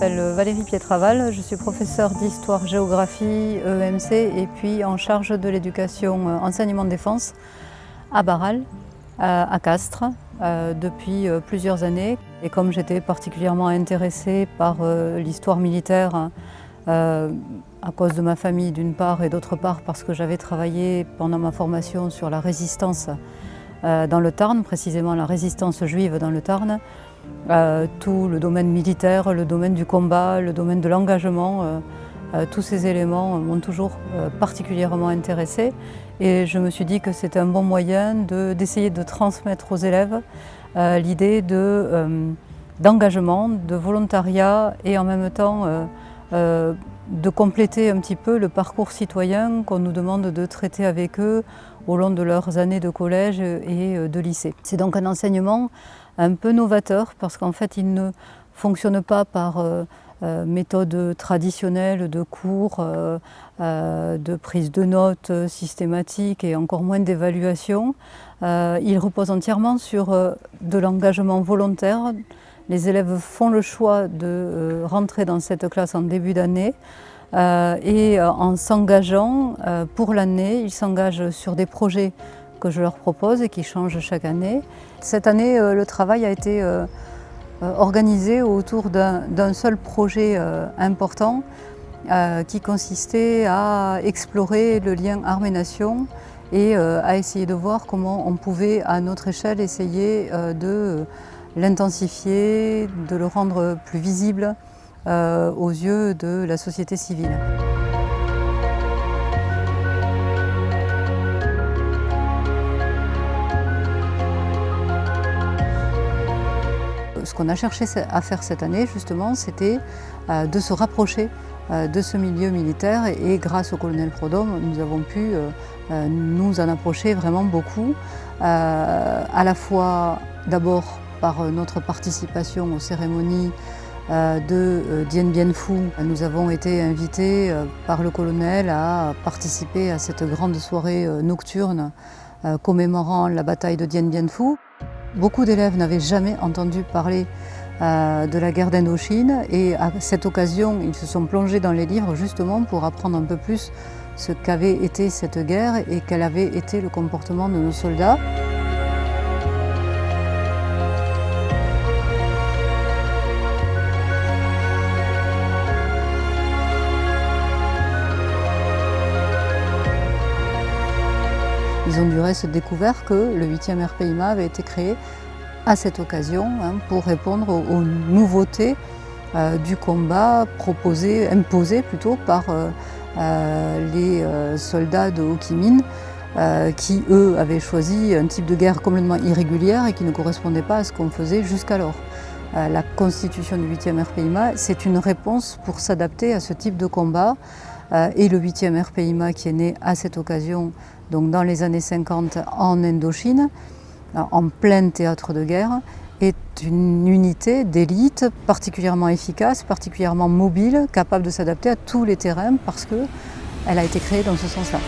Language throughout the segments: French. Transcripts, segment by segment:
m'appelle Valérie Pietraval, je suis professeure d'histoire-géographie EMC et puis en charge de l'éducation enseignement de défense à Barral, à Castres, depuis plusieurs années. Et comme j'étais particulièrement intéressée par l'histoire militaire, à cause de ma famille d'une part et d'autre part parce que j'avais travaillé pendant ma formation sur la résistance dans le Tarn, précisément la résistance juive dans le Tarn, tout le domaine militaire, le domaine du combat, le domaine de l'engagement, tous ces éléments m'ont toujours particulièrement intéressée et je me suis dit que c'était un bon moyen d'essayer de transmettre aux élèves l'idée d'engagement, de volontariat et en même temps de compléter un petit peu le parcours citoyen qu'on nous demande de traiter avec eux au long de leurs années de collège et de lycée. C'est donc un enseignement un peu novateur parce qu'en fait il ne fonctionne pas par méthode traditionnelle de cours, de prise de notes systématique et encore moins d'évaluation. Il repose entièrement sur de l'engagement volontaire. Les élèves font le choix de rentrer dans cette classe en début d'année et en s'engageant pour l'année, ils s'engagent sur des projets que je leur propose et qui changent chaque année. Cette année, le travail a été organisé autour d'un seul projet important qui consistait à explorer le lien armée-nation et à essayer de voir comment on pouvait, à notre échelle, essayer de l'intensifier, de le rendre plus visible aux yeux de la société civile. Ce qu'on a cherché à faire cette année, justement, c'était de se rapprocher de ce milieu militaire et grâce au colonel Prodhomme, nous avons pu nous en approcher vraiment beaucoup, à la fois d'abord par notre participation aux cérémonies de Dien Bien Phu. Nous avons été invités par le colonel à participer à cette grande soirée nocturne commémorant la bataille de Dien Bien Phu. Beaucoup d'élèves n'avaient jamais entendu parler de la guerre d'Indochine et à cette occasion, ils se sont plongés dans les livres justement pour apprendre un peu plus ce qu'avait été cette guerre et quel avait été le comportement de nos soldats. Ils ont du reste découvert que le 8e RPIMA avait été créé à cette occasion pour répondre aux nouveautés du combat imposé plutôt par les soldats de Ho Chi Minh qui, eux, avaient choisi un type de guerre complètement irrégulière et qui ne correspondait pas à ce qu'on faisait jusqu'alors. La constitution du 8e RPIMA, c'est une réponse pour s'adapter à ce type de combat et le 8e RPIMA qui est né à cette occasion, donc dans les années 50 en Indochine, en plein théâtre de guerre, est une unité d'élite particulièrement efficace, particulièrement mobile, capable de s'adapter à tous les terrains parce qu'elle a été créée dans ce sens-là.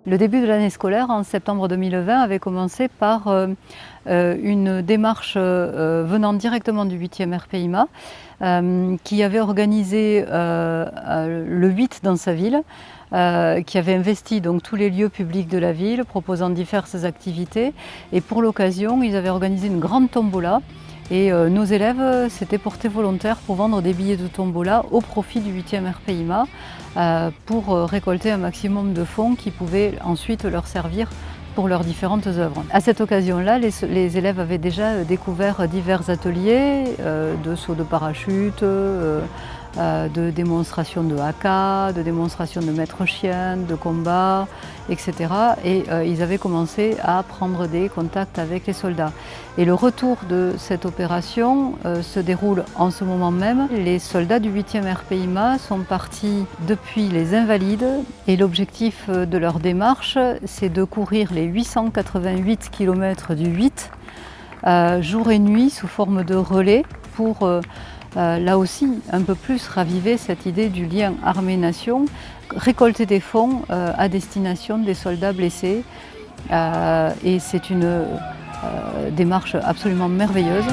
Le début de l'année scolaire, en septembre 2020, avait commencé par une démarche venant directement du 8e RPIMA qui avait organisé le 8 dans sa ville, qui avait investi donc tous les lieux publics de la ville, proposant diverses activités. Et pour l'occasion, ils avaient organisé une grande tombola Et nos élèves s'étaient portés volontaires pour vendre des billets de tombola au profit du 8e RPIMA pour récolter un maximum de fonds qui pouvaient ensuite leur servir pour leurs différentes œuvres. À cette occasion-là, les élèves avaient déjà découvert divers ateliers de saut de parachute, de démonstration de haka, de démonstration de maître-chien, de combat, etc. Et ils avaient commencé à prendre des contacts avec les soldats. Et le retour de cette opération se déroule en ce moment même. Les soldats du 8e RPIMA sont partis depuis les Invalides et l'objectif de leur démarche, c'est de courir les 888 km du 8, jour et nuit, sous forme de relais pour là aussi un peu plus raviver cette idée du lien armée-nation, récolter des fonds à destination des soldats blessés. Et c'est une démarche absolument merveilleuse.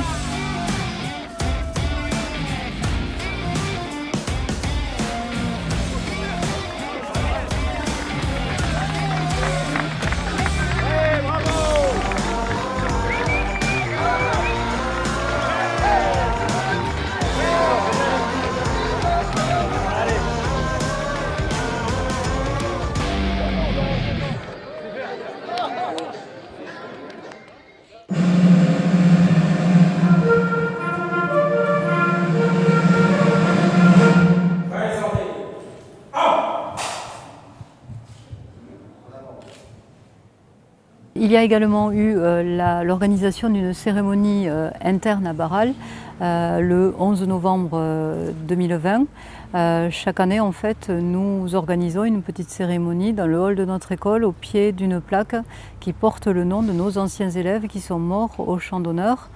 Il y a également eu l'organisation d'une cérémonie interne à Barral le 11 novembre 2020. Chaque année, en fait, nous organisons une petite cérémonie dans le hall de notre école au pied d'une plaque qui porte le nom de nos anciens élèves qui sont morts au champ d'honneur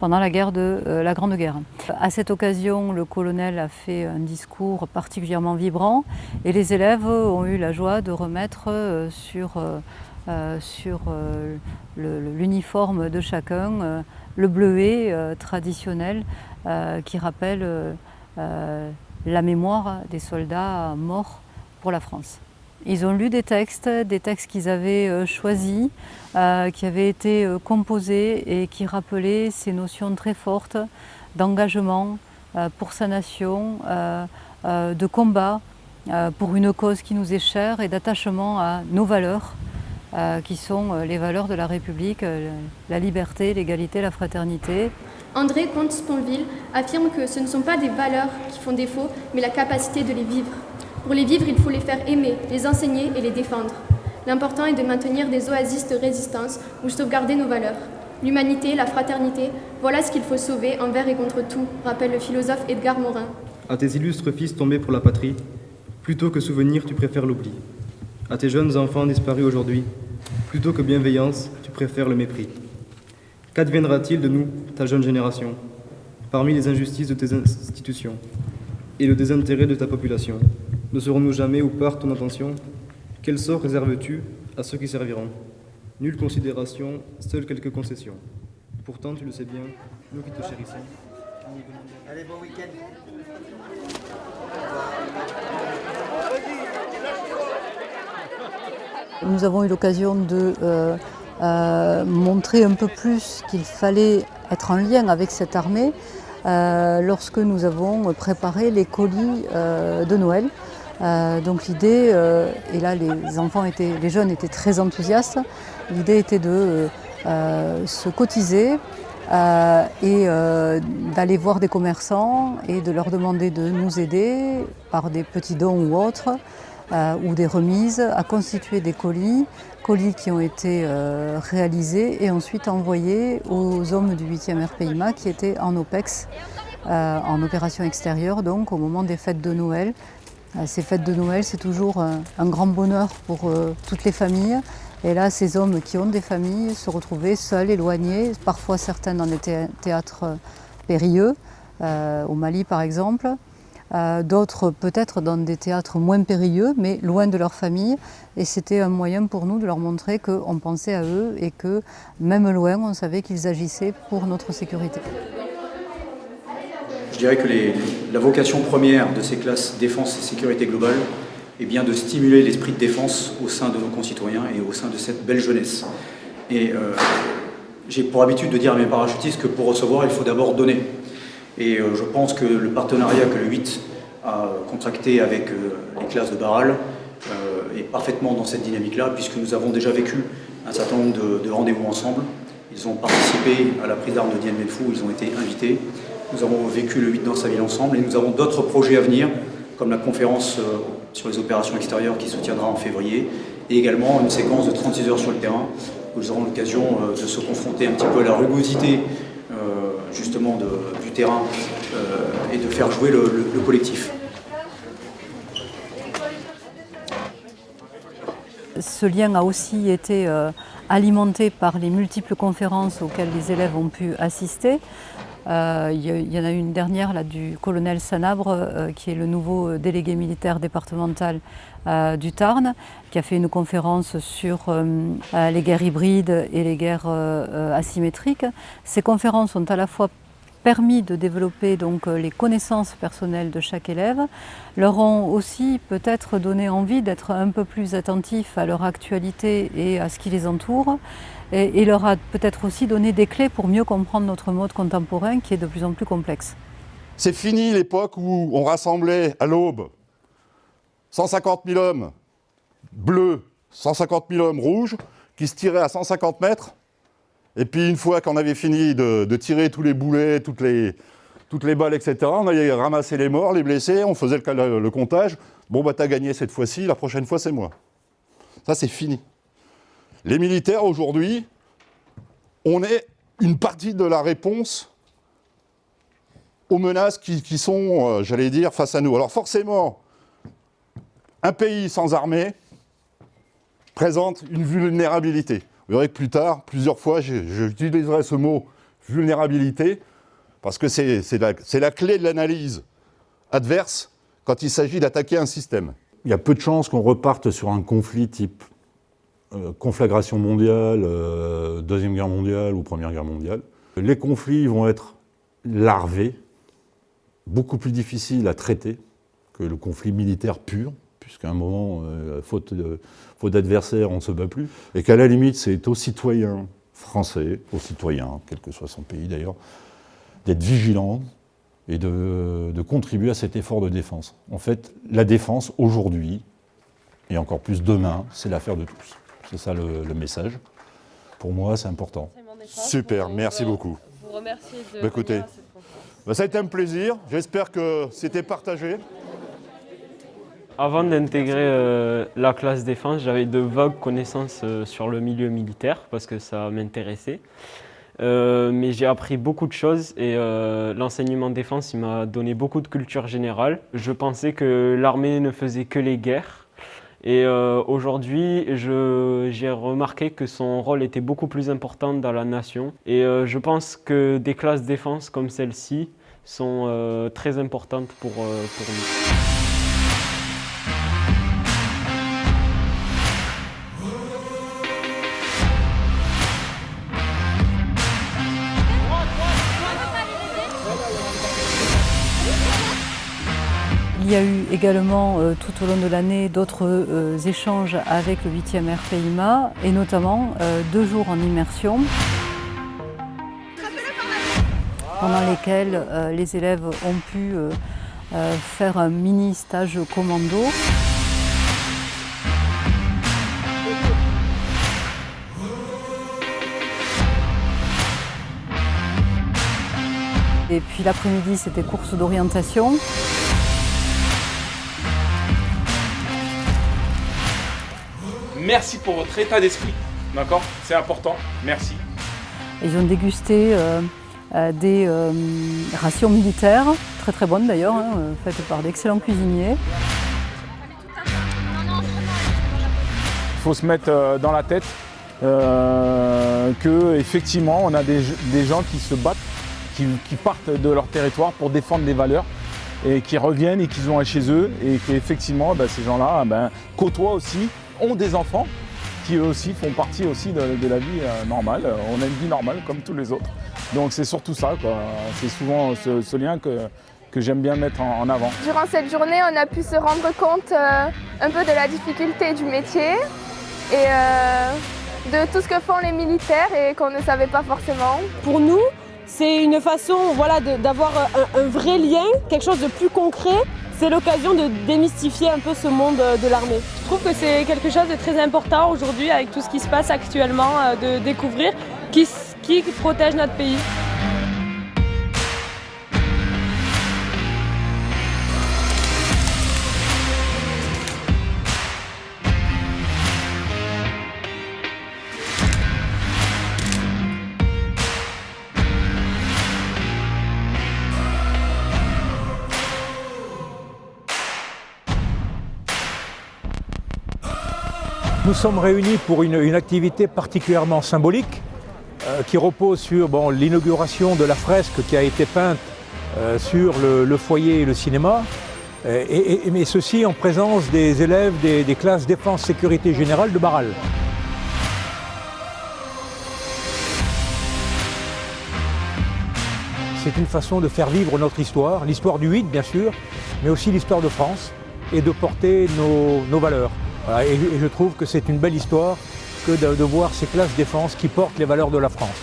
pendant la Grande Guerre. À cette occasion, le colonel a fait un discours particulièrement vibrant et les élèves ont eu la joie de remettre sur l'uniforme de chacun le bleuet traditionnel qui rappelle la mémoire des soldats morts pour la France. Ils ont lu des textes qu'ils avaient choisis, qui avaient été composés et qui rappelaient ces notions très fortes d'engagement pour sa nation, de combat pour une cause qui nous est chère et d'attachement à nos valeurs, qui sont les valeurs de la République, la liberté, l'égalité, la fraternité. André Comte-Sponville affirme que ce ne sont pas des valeurs qui font défaut, mais la capacité de les vivre. Pour les vivre, il faut les faire aimer, les enseigner et les défendre. L'important est de maintenir des oasis de résistance ou sauvegarder nos valeurs. L'humanité, la fraternité, voilà ce qu'il faut sauver envers et contre tout, rappelle le philosophe Edgar Morin. À tes illustres fils tombés pour la patrie, plutôt que souvenir, tu préfères l'oubli. À tes jeunes enfants disparus aujourd'hui, plutôt que bienveillance, tu préfères le mépris. Qu'adviendra-t-il de nous, ta jeune génération, parmi les injustices de tes institutions et le désintérêt de ta population? Ne saurons-nous jamais où part ton attention? Quel sort réserves-tu à ceux qui serviront? Nulle considération, seules quelques concessions. Pourtant, tu le sais bien, nous qui te chérissons. Allez, bon week-end. Nous avons eu l'occasion de montrer un peu plus qu'il fallait être en lien avec cette armée lorsque nous avons préparé les colis de Noël. Donc l'idée, et là les jeunes étaient très enthousiastes, l'idée était de se cotiser et d'aller voir des commerçants et de leur demander de nous aider par des petits dons ou autres, ou des remises, à constituer des colis qui ont été réalisés et ensuite envoyés aux hommes du 8e RPIMA qui étaient en OPEX, en opération extérieure, donc au moment des fêtes de Noël. Ces fêtes de Noël, c'est toujours un grand bonheur pour toutes les familles. Et là, ces hommes qui ont des familles se retrouvaient seuls, éloignés, parfois certains dans des théâtres périlleux, au Mali par exemple, d'autres peut-être dans des théâtres moins périlleux, mais loin de leur famille. Et c'était un moyen pour nous de leur montrer qu'on pensait à eux et que même loin, on savait qu'ils agissaient pour notre sécurité. Je dirais que la vocation première de ces classes défense et sécurité globale est bien de stimuler l'esprit de défense au sein de nos concitoyens et au sein de cette belle jeunesse. Et j'ai pour habitude de dire à mes parachutistes que pour recevoir, il faut d'abord donner. Et je pense que le partenariat que le 8 a contracté avec les classes de Barral est parfaitement dans cette dynamique-là, puisque nous avons déjà vécu un certain nombre de rendez-vous ensemble. Ils ont participé à la prise d'armes de Dien Bien Phu, ils ont été invités. Nous avons vécu le 8 dans sa ville ensemble et nous avons d'autres projets à venir, comme la conférence sur les opérations extérieures qui se tiendra en février, et également une séquence de 36 heures sur le terrain, où nous aurons l'occasion de se confronter un petit peu à la rugosité justement du terrain et de faire jouer le collectif. Ce lien a aussi été alimenté par les multiples conférences auxquelles les élèves ont pu assister. Il y en a une dernière là, du colonel Sanabre, qui est le nouveau délégué militaire départemental du Tarn, qui a fait une conférence sur les guerres hybrides et les guerres asymétriques. Ces conférences ont à la fois permis de développer donc les connaissances personnelles de chaque élève, leur ont aussi peut-être donné envie d'être un peu plus attentifs à leur actualité et à ce qui les entoure, et leur a peut-être aussi donné des clés pour mieux comprendre notre monde contemporain qui est de plus en plus complexe. C'est fini l'époque où on rassemblait à l'aube 150 000 hommes bleus, 150 000 hommes rouges, qui se tiraient à 150 mètres. Et puis une fois qu'on avait fini de tirer tous les boulets, toutes les balles, etc., on allait ramasser les morts, les blessés, on faisait le comptage. Bon, bah t'as gagné cette fois-ci, la prochaine fois c'est moi. Ça, c'est fini. Les militaires, aujourd'hui, on est une partie de la réponse aux menaces qui sont, j'allais dire, face à nous. Alors forcément, un pays sans armée présente une vulnérabilité. Vous verrez que plus tard, plusieurs fois, j'utiliserai ce mot « vulnérabilité » parce que c'est la clé de l'analyse adverse quand il s'agit d'attaquer un système. Il y a peu de chances qu'on reparte sur un conflit type conflagration mondiale, Deuxième Guerre mondiale ou Première Guerre mondiale. Les conflits vont être larvés, beaucoup plus difficiles à traiter que le conflit militaire pur, puisqu'à un moment, faute d'adversaire, on ne se bat plus, et qu'à la limite, c'est aux citoyens français, aux citoyens, quel que soit son pays d'ailleurs, d'être vigilants et de contribuer à cet effort de défense. En fait, la défense, aujourd'hui, et encore plus demain, c'est l'affaire de tous. C'est ça le message. Pour moi, c'est important. Super, merci beaucoup. Je vous remercie de écoutez, venir à cette conférence. Ça a été un plaisir. J'espère que c'était partagé. Avant d'intégrer la classe défense, j'avais de vagues connaissances sur le milieu militaire parce que ça m'intéressait. Mais j'ai appris beaucoup de choses et l'enseignement défense il m'a donné beaucoup de culture générale. Je pensais que l'armée ne faisait que les guerres. Et aujourd'hui, j'ai remarqué que son rôle était beaucoup plus important dans la nation. Et je pense que des classes défense comme celle-ci sont très importantes pour nous. Il y a eu également tout au long de l'année d'autres échanges avec le 8e RPIMA et notamment 2 jours en immersion pendant lesquels les élèves ont pu faire un mini stage commando. Et puis l'après-midi, c'était course d'orientation. Merci pour votre état d'esprit, d'accord? C'est important, merci. Ils ont dégusté des rations militaires, très très bonnes d'ailleurs, faites par d'excellents cuisiniers. Il faut se mettre dans la tête qu'effectivement, on a des gens qui se battent, qui partent de leur territoire pour défendre des valeurs et qui reviennent et qui vont chez eux et qu'effectivement, ces gens-là côtoient aussi, ont des enfants qui eux aussi font partie aussi de la vie normale. On a une vie normale comme tous les autres. Donc c'est surtout ça, quoi. C'est souvent ce lien que j'aime bien mettre en avant. Durant cette journée, on a pu se rendre compte un peu de la difficulté du métier et de tout ce que font les militaires et qu'on ne savait pas forcément. Pour nous, c'est une façon d'avoir un vrai lien, quelque chose de plus concret. C'est l'occasion de démystifier un peu ce monde de l'armée. Je trouve que c'est quelque chose de très important aujourd'hui avec tout ce qui se passe actuellement, de découvrir qui protège notre pays. Nous sommes réunis pour une activité particulièrement symbolique qui repose sur l'inauguration de la fresque qui a été peinte sur le foyer et le cinéma, mais ceci en présence des élèves des classes Défense Sécurité Générale de Barral. C'est une façon de faire vivre notre histoire, l'histoire du 8 bien sûr, mais aussi l'histoire de France et de porter nos valeurs. Voilà, et je trouve que c'est une belle histoire que de voir ces classes défense qui portent les valeurs de la France.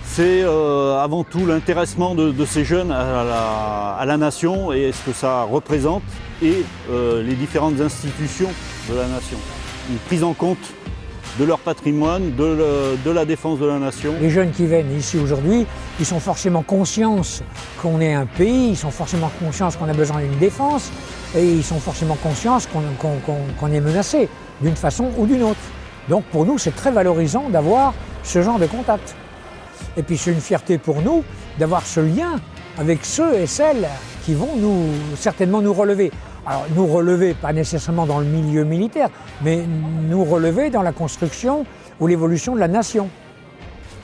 C'est avant tout l'intéressement de ces jeunes à la nation et ce que ça représente et les différentes institutions de la nation. Une prise en compte de leur patrimoine, de la défense de la nation. Les jeunes qui viennent ici aujourd'hui, ils sont forcément conscients qu'on est un pays, ils sont forcément conscients qu'on a besoin d'une défense et ils sont forcément conscients qu'on est menacé d'une façon ou d'une autre. Donc pour nous, c'est très valorisant d'avoir ce genre de contact. Et puis c'est une fierté pour nous d'avoir ce lien avec ceux et celles qui vont certainement nous relever. Alors nous relever, pas nécessairement dans le milieu militaire, mais nous relever dans la construction ou l'évolution de la nation.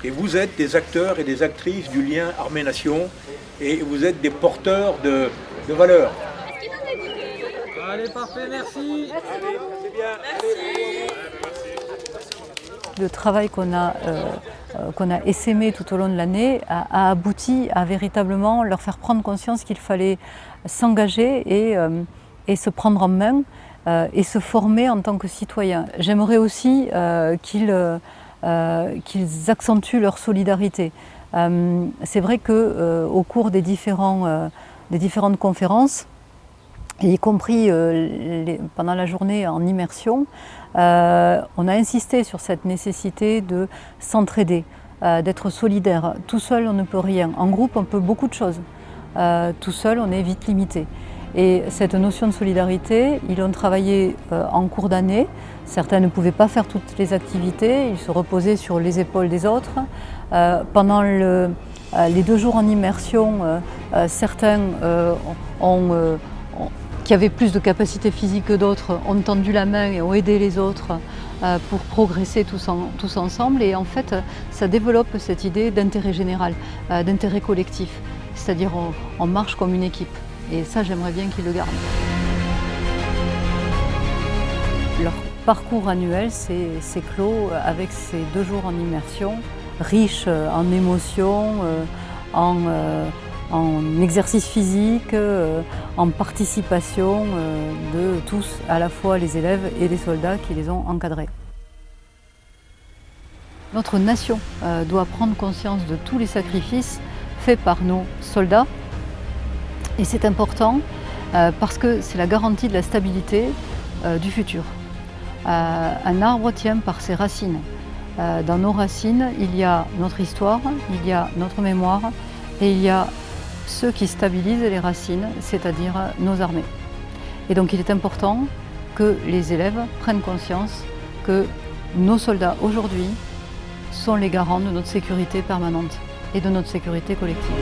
Et vous êtes des acteurs et des actrices du lien armée-nation et vous êtes des porteurs de valeurs. Allez, parfait, merci. C'est bien. Le travail qu'on a essaimé tout au long de l'année a abouti à véritablement leur faire prendre conscience qu'il fallait s'engager et se prendre en main et se former en tant que citoyens. J'aimerais aussi qu'ils accentuent leur solidarité. C'est vrai qu'au cours des différentes conférences, y compris pendant la journée en immersion, on a insisté sur cette nécessité de s'entraider, d'être solidaire. Tout seul, on ne peut rien. En groupe, on peut beaucoup de choses. Tout seul, on est vite limité. Et cette notion de solidarité, ils l'ont travaillé en cours d'année. Certains ne pouvaient pas faire toutes les activités, ils se reposaient sur les épaules des autres. Pendant les 2 jours en immersion, certains qui avaient plus de capacité physique que d'autres ont tendu la main et ont aidé les autres pour progresser tous ensemble. Et en fait, ça développe cette idée d'intérêt général, d'intérêt collectif. C'est-à-dire on marche comme une équipe. Et ça, j'aimerais bien qu'ils le gardent. Leur parcours annuel s'est clos avec ces 2 jours en immersion, riches en émotions, en exercice physique, en participation de tous, à la fois les élèves et les soldats qui les ont encadrés. Notre nation doit prendre conscience de tous les sacrifices faits par nos soldats. Et c'est important parce que c'est la garantie de la stabilité du futur. Un arbre tient par ses racines. Dans nos racines, il y a notre histoire, il y a notre mémoire et il y a ceux qui stabilisent les racines, c'est-à-dire nos armées. Et donc il est important que les élèves prennent conscience que nos soldats aujourd'hui sont les garants de notre sécurité permanente et de notre sécurité collective.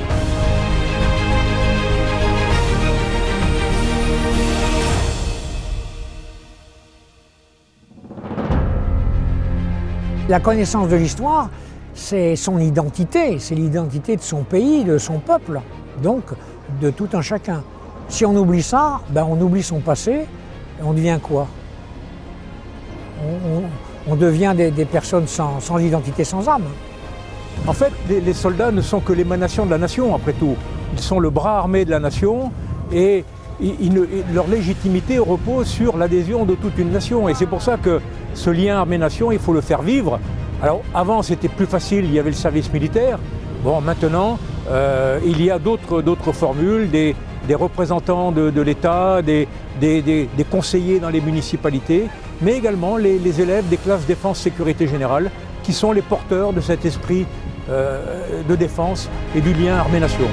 La connaissance de l'histoire, c'est son identité, c'est l'identité de son pays, de son peuple, donc de tout un chacun. Si on oublie ça, on oublie son passé, et on devient quoi? On devient des personnes sans identité, sans âme. En fait, les soldats ne sont que l'émanation de la nation, après tout. Ils sont le bras armé de la nation et leur légitimité repose sur l'adhésion de toute une nation. Et c'est pour ça que ce lien armée-nation, il faut le faire vivre. Alors avant c'était plus facile, il y avait le service militaire. Bon, maintenant il y a d'autres formules, des représentants de l'État, des conseillers dans les municipalités, mais également les élèves des classes défense-sécurité générale qui sont les porteurs de cet esprit de défense et du lien armée-nation.